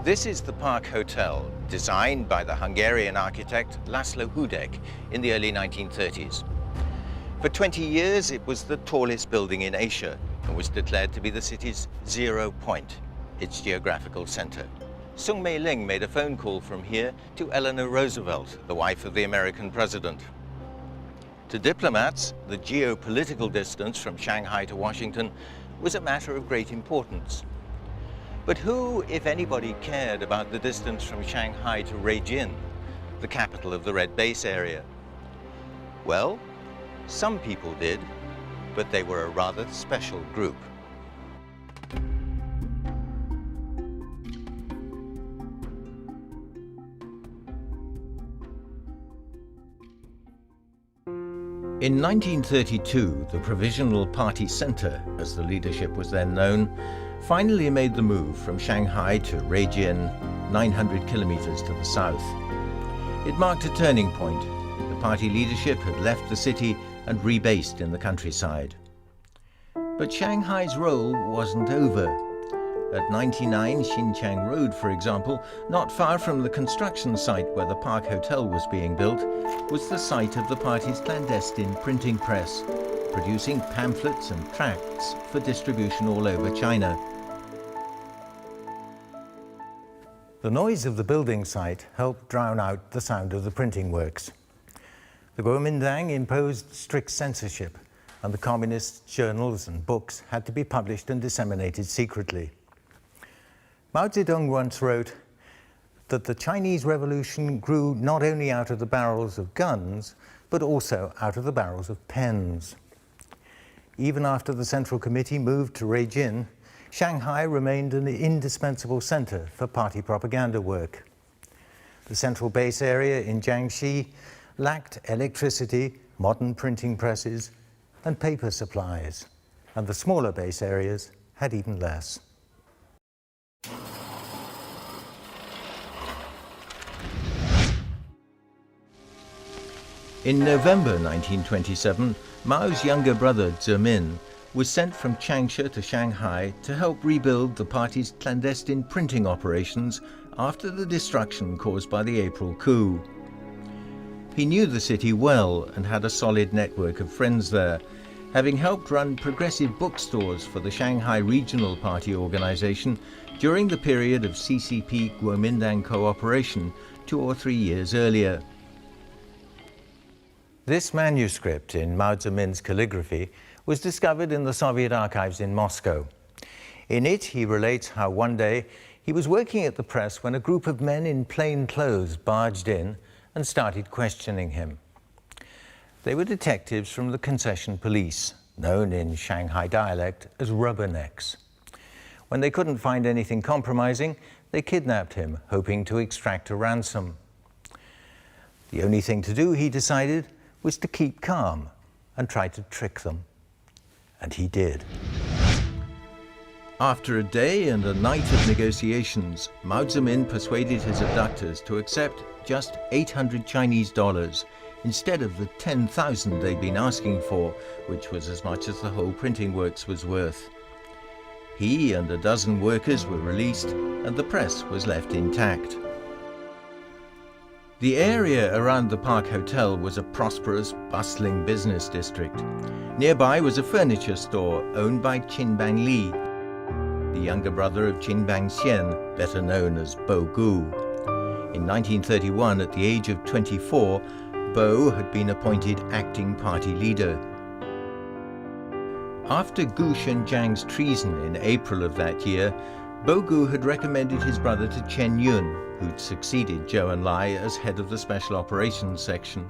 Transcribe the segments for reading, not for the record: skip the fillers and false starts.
This is the Park Hotel, designed by the Hungarian architect Laszlo Hudek in the early 1930s. For 20 years, it was the tallest building in Asia and was declared to be the city's 0 point, its geographical center. Sung Mei-ling made a phone call from here to Eleanor Roosevelt, the wife of the American president. To diplomats, the geopolitical distance from Shanghai to Washington was a matter of great importance. But who, if anybody, cared about the distance from Shanghai to Beijing, the capital of the Red Base area? Well, some people did, but they were a rather special group. In 1932, the Provisional Party Center, as the leadership was then known, finally made the move from Shanghai to Beijing, 900 kilometers to the south. It marked a turning point. The party leadership had left the city and rebased in the countryside. But Shanghai's role wasn't over. At 99 Xinqiang Road, for example, not far from the construction site where the Park Hotel was being built, was the site of the party's clandestine printing press, producing pamphlets and tracts for distribution all over China. The noise of the building site helped drown out the sound of the printing works. The Kuomintang imposed strict censorship, and the communist journals and books had to be published and disseminated secretly. Mao Zedong once wrote that the Chinese Revolution grew not only out of the barrels of guns, but also out of the barrels of pens. Even after the Central Committee moved to Beijing, Shanghai remained an indispensable center for party propaganda work. The central base area in Jiangxi lacked electricity, modern printing presses, and paper supplies, and the smaller base areas had even less. In November 1927, Mao's younger brother Zemin was sent from Changsha to Shanghai to help rebuild the party's clandestine printing operations after the destruction caused by the April coup. He knew the city well and had a solid network of friends there, having helped run progressive bookstores for the Shanghai Regional Party organization during the period of CCP Kuomintang cooperation 2 or 3 years earlier. This manuscript in Mao Zemin's calligraphy was discovered in the Soviet archives in Moscow. In it, he relates how one day he was working at the press when a group of men in plain clothes barged in and started questioning him. They were detectives from the concession police, known in Shanghai dialect as rubbernecks. When they couldn't find anything compromising, they kidnapped him, hoping to extract a ransom. The only thing to do, he decided, was to keep calm and try to trick them. And he did. After a day and a night of negotiations, Mao Zemin persuaded his abductors to accept just 800 Chinese dollars instead of the 10,000 they'd been asking for, which was as much as the whole printing works was worth. He and a dozen workers were released, and the press was left intact. The area around the Park Hotel was a prosperous, bustling business district. Nearby was a furniture store owned by Qin Bang Li, the younger brother of Qin Bang Xian, better known as Bo Gu. In 1931, at the age of 24, Bo had been appointed acting party leader. After Gu Shenjiang's treason in April of that year, Bo Gu had recommended his brother to Chen Yun, who'd succeeded Zhou Enlai as head of the Special Operations Section.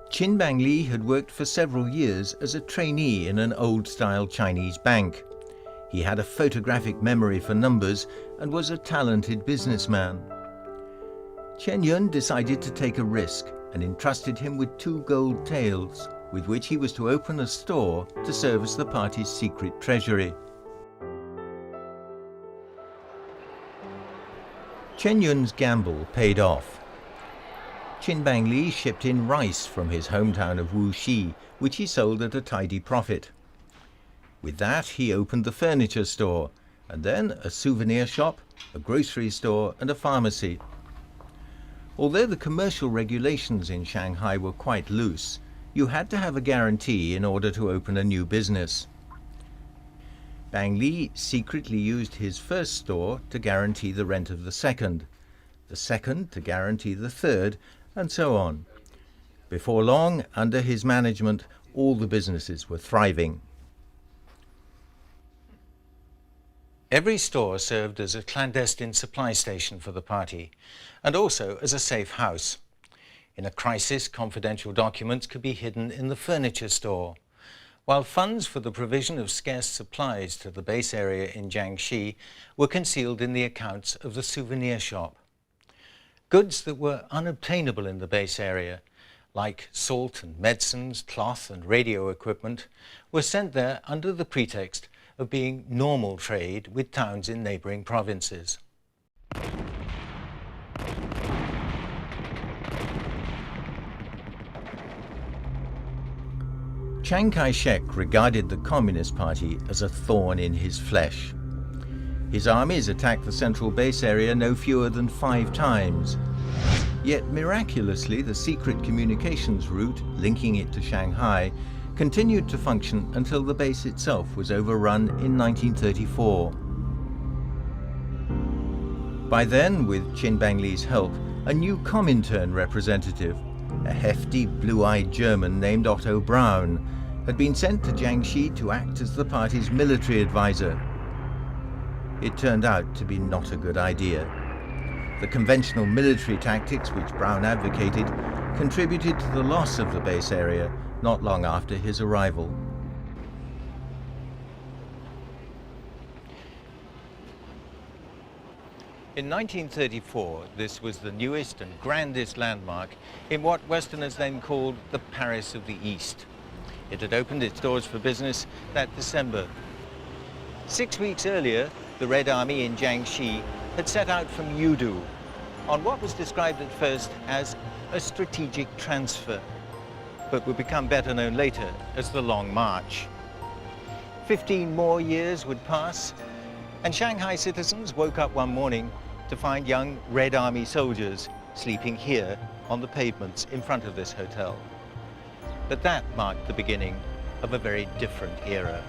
Qin Bang Li had worked for several years as a trainee in an old-style Chinese bank. He had a photographic memory for numbers and was a talented businessman. Chen Yun decided to take a risk and entrusted him with 2 gold taels, with which he was to open a store to service the party's secret treasury. Chen Yun's gamble paid off. Qin Bang Li shipped in rice from his hometown of Wuxi, which he sold at a tidy profit. With that, he opened the furniture store, and then a souvenir shop, a grocery store and a pharmacy. Although the commercial regulations in Shanghai were quite loose, you had to have a guarantee in order to open a new business. Bang Li secretly used his first store to guarantee the rent of the second to guarantee the third, and so on. Before long, under his management, all the businesses were thriving. Every store served as a clandestine supply station for the party, and also as a safe house. In a crisis, confidential documents could be hidden in the furniture store, while funds for the provision of scarce supplies to the base area in Jiangxi were concealed in the accounts of the souvenir shop. Goods that were unobtainable in the base area, like salt and medicines, cloth and radio equipment, were sent there under the pretext of being normal trade with towns in neighboring provinces. Chiang Kai-shek regarded the Communist Party as a thorn in his flesh. His armies attacked the central base area no fewer than 5 times. Yet miraculously, the secret communications route linking it to Shanghai continued to function until the base itself was overrun in 1934. By then, with Qin Bang Li's help, a new Comintern representative, a hefty, blue-eyed German named Otto Braun, had been sent to Jiangxi to act as the party's military advisor. It turned out to be not a good idea. The conventional military tactics which Braun advocated contributed to the loss of the base area not long after his arrival. In 1934, this was the newest and grandest landmark in what Westerners then called the Paris of the East. It had opened its doors for business that December. 6 weeks earlier, the Red Army in Jiangxi had set out from Yudu on what was described at first as a strategic transfer, but would become better known later as the Long March. 15 more years would pass, and Shanghai citizens woke up one morning to find young Red Army soldiers sleeping here on the pavements in front of this hotel. But that marked the beginning of a very different era.